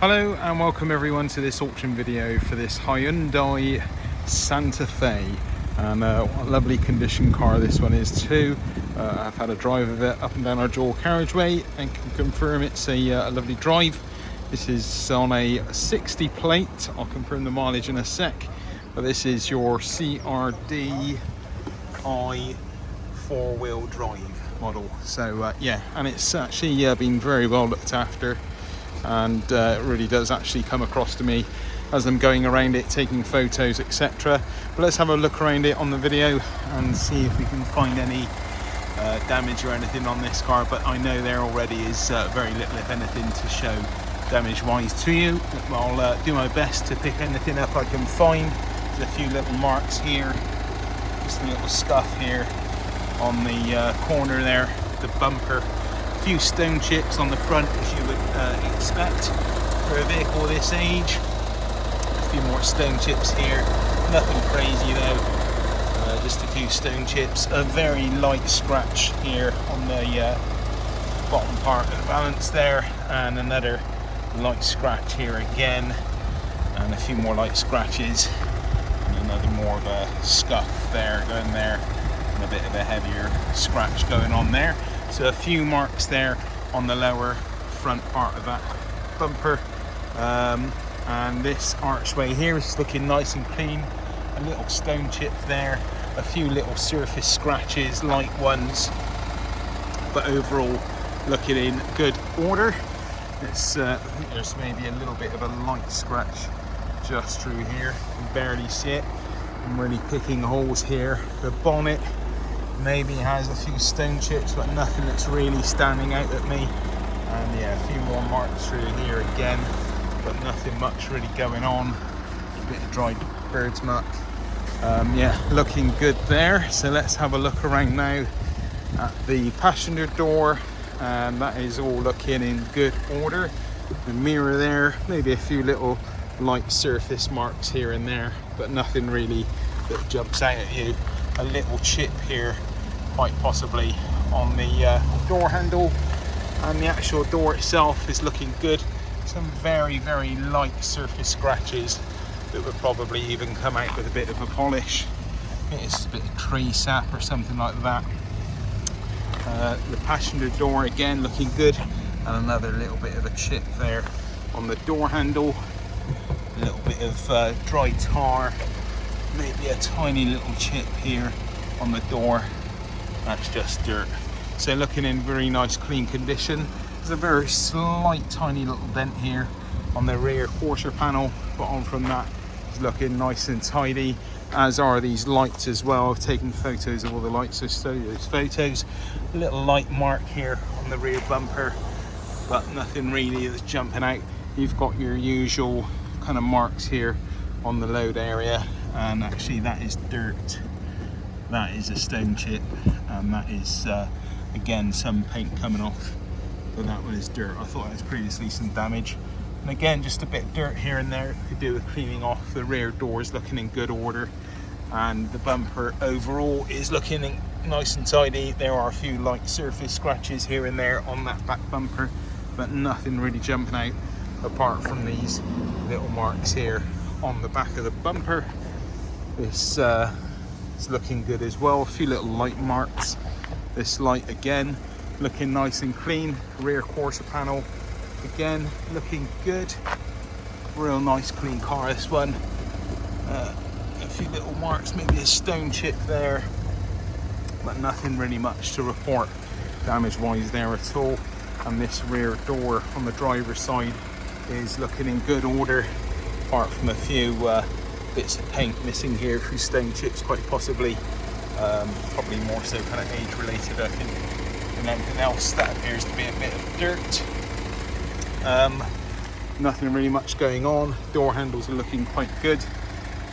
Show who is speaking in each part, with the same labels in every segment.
Speaker 1: Hello and welcome everyone to this auction video for this Hyundai Santafe, and what a lovely condition car this one is too. I've had a drive of it up and down our dual carriageway and can confirm it's a lovely drive. This is on a 60 plate. I'll confirm the mileage in a sec, but this is your CRD I 4-wheel drive model. So yeah, and it's actually been very well looked after, and it really does actually come across to me as I'm going around it taking photos, etc. But let's have a look around it on the video and see if we can find any damage or anything on this car, but I know there already is very little if anything to show damage wise to you. I'll do my best to pick anything up I can find. There's a few little marks here, just a little scuff here on the corner there, the bumper. A few stone chips on the front, as you would expect for a vehicle this age. A few more stone chips here, nothing crazy though, just a few stone chips. A very light scratch here on the bottom part of the balance there, and another light scratch here again, and a few more light scratches, and another more of a scuff there going there, and a bit of a heavier scratch going on there. So a few marks there on the lower front part of that bumper, and this archway here is looking nice and clean. A little stone chip there, a few little surface scratches, light ones, but overall looking in good order. It's, I think there's maybe a little bit of a light scratch just through here, you can barely see it. I'm really picking holes here. The bonnet maybe has a few stone chips, but nothing that's really standing out at me. And yeah, a few more marks through here again, but nothing much really going on. A bit of dried bird's muck. Yeah, looking good there. So let's have a look around now at the passenger door, and that is all looking in good order. The mirror there, maybe a few little light surface marks here and there, but nothing really that jumps out at you. A little chip here, quite possibly on the door handle, and the actual door itself is looking good. Some very light surface scratches that would probably even come out with a bit of a polish. I think it's a bit of tree sap or something like that. The passenger door again looking good, and another little bit of a chip there on the door handle. A little bit of dry tar, maybe a tiny little chip here on the door. That's just dirt. So looking in very nice clean condition. There's a very slight tiny little dent here on the rear quarter panel, but on from that is looking nice and tidy, as are these lights as well. I've taken photos of all the lights, so show you those photos. A little light mark here on the rear bumper, but nothing really that's jumping out. You've got your usual kind of marks here on the load area, and actually that is dirt. That is a stone chip, and that is again some paint coming off, but that one is dirt. I thought it was previously some damage, and again just a bit of dirt here and there. Could do with cleaning off. The rear door is looking in good order, and the bumper overall is looking nice and tidy. There are a few light surface scratches here and there on that back bumper, but nothing really jumping out apart from these little marks here on the back of the bumper. This is looking good as well. A few little light marks. This light again looking nice and clean. Rear quarter panel again looking good. Real nice clean car, this one. A few little marks, maybe a stone chip there, but nothing really much to report damage wise there at all. And this rear door on the driver's side is looking in good order, apart from a few bits of paint missing here, a few stone chips quite possibly, probably more so kind of age related I think than anything else. That appears to be a bit of dirt. Nothing really much going on. Door handles are looking quite good,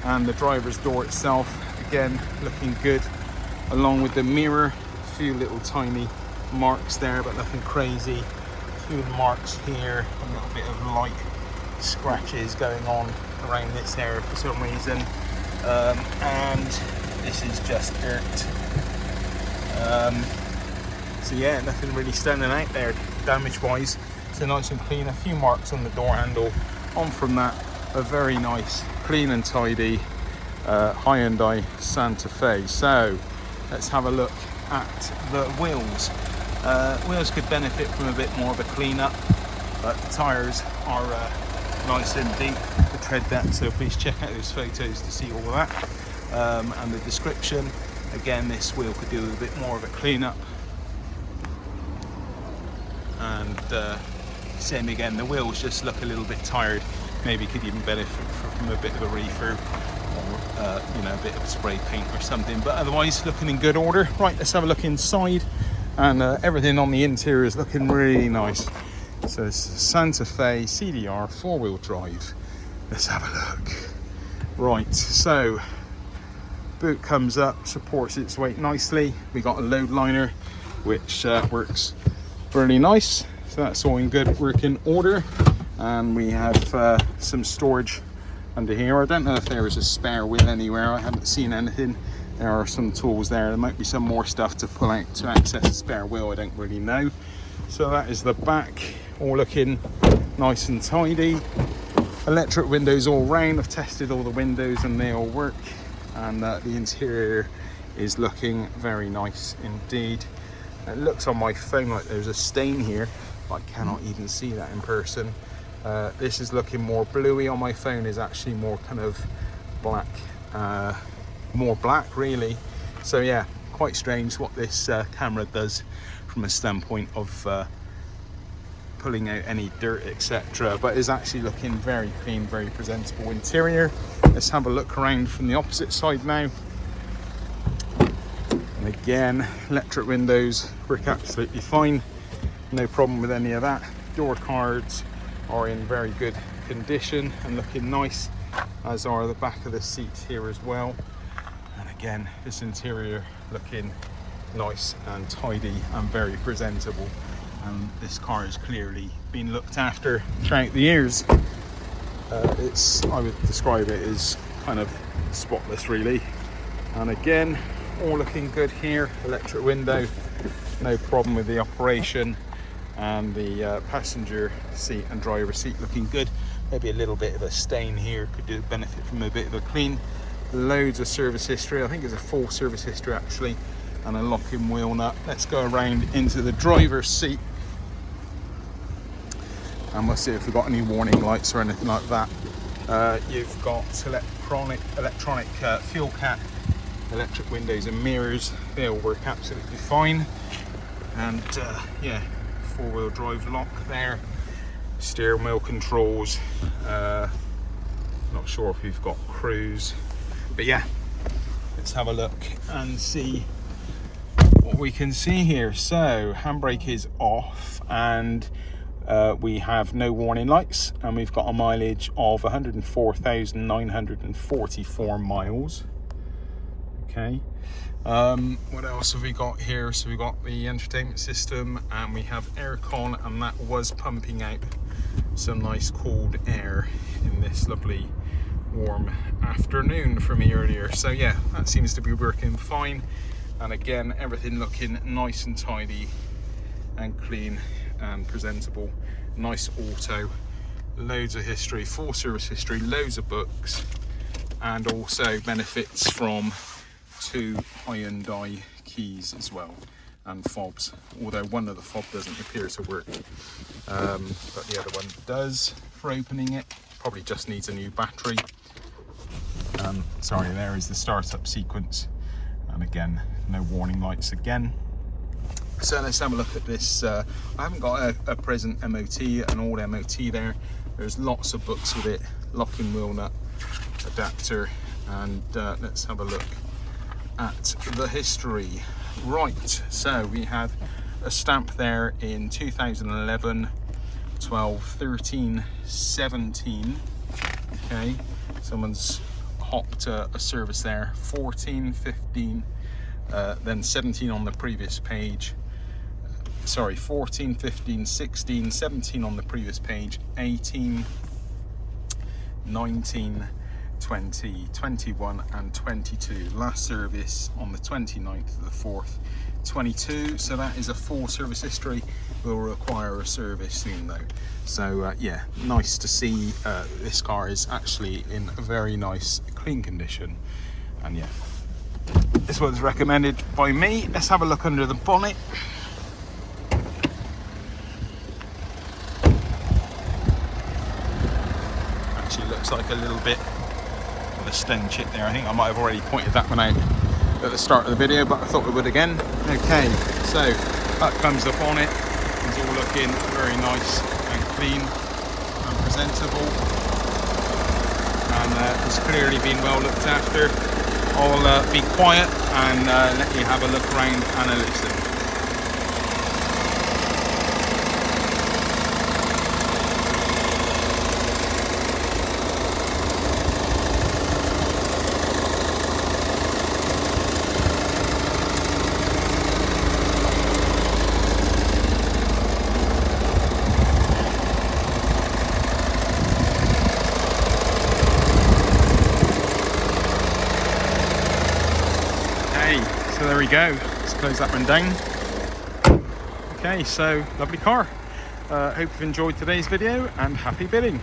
Speaker 1: and the driver's door itself again looking good, along with the mirror. A few little tiny marks there, but nothing crazy. A few marks here, a little bit of light scratches going on around this area for some reason, and this is just dirt. So yeah, nothing really standing out there damage wise. so nice and clean. A few marks on the door handle. On from that, a very nice, clean and tidy Hyundai Santa Fe. So let's have a look at the wheels. Wheels could benefit from a bit more of a clean up, but the tyres are nice and deep, the tread depth, so please check out those photos to see all of that. And the description, again, this wheel could do with a bit more of a clean up. And same again, the wheels just look a little bit tired, maybe could even benefit from a bit of a refurb, or you know, a bit of spray paint or something, but otherwise looking in good order. Right, let's have a look inside, and everything on the interior is looking really nice. So it's Santa Fe CDR 4-wheel drive. Let's have a look. Right, so boot comes up, supports its weight nicely. We got a load liner which works really nice, so that's all in good working order. And we have some storage under here. I don't know if there is a spare wheel anywhere, I haven't seen anything. There are some tools there, there might be some more stuff to pull out to access a spare wheel, I don't really know. So that is the back, all looking nice and tidy. Electric windows all round, I've tested all the windows and they all work. And the interior is looking very nice indeed. It looks on my phone like there's a stain here, I cannot even see that in person. This is looking more bluey. On my phone is actually more kind of black, more black really. So yeah, quite strange what this camera does from a standpoint of pulling out any dirt, etc., but is actually looking very clean, very presentable interior. Let's have a look around from the opposite side now. And again, electric windows work absolutely fine, no problem with any of that. Door cards are in very good condition and looking nice, as are the back of the seats here as well. And again, this interior looking nice and tidy and very presentable. And this car has clearly been looked after throughout the years. I would describe it as kind of spotless really. And again, all looking good here. Electric window, no problem with the operation. And the passenger seat and driver seat looking good. Maybe a little bit of a stain here, could do benefit from a bit of a clean. Loads of service history, I think it's a full service history actually, and a locking wheel nut. Let's go around into the driver's seat and we'll see if we've got any warning lights or anything like that. You've got electronic fuel cap, electric windows and mirrors, they all work absolutely fine. And yeah, 4-wheel drive lock there, steering wheel controls, not sure if we've got cruise, but yeah, let's have a look and see what we can see here. So handbrake is off, and we have no warning lights, and we've got a mileage of 104,944 miles. Okay, what else have we got here? So we got the entertainment system, and we have aircon, and that was pumping out some nice cold air in this lovely warm afternoon for me earlier. So yeah, that seems to be working fine. And again, everything looking nice and tidy and clean and presentable. Nice auto, loads of history, full service history, loads of books, and also benefits from 2 Hyundai keys as well, and fobs, although one of the fob doesn't appear to work, but the other one does for opening it. Probably just needs a new battery. Sorry, there is the startup sequence, and again, no warning lights again. So let's have a look at this. I haven't got a present MOT, an old MOT there. There's lots of books with it, locking wheel nut, adapter, and let's have a look at the history. Right, so we have a stamp there in 2011, 12, 13, 17. Okay, someone's hopped a service there, 14, 15, then 17 on the previous page. Sorry, 14, 15, 16, 17 on the previous page, 18, 19, 20, 21 and 22. Last service on the 29th of the 4th, 22, so that is a 4 service history. Will require a service soon though. So yeah, nice to see this car is actually in a very nice clean condition. And yeah, this one's recommended by me. Let's have a look under the bonnet. Actually looks like a little bit of a stone chip there. I think I might have already pointed that one out at the start of the video, but I thought we would again. Okay, so up comes the bonnet. It's all looking very nice and clean and presentable, and it's clearly been well looked after. I'll be quiet and let you have a look around and a listen. So there we go, let's close that one down. Okay, so lovely car. Hope you've enjoyed today's video and happy bidding.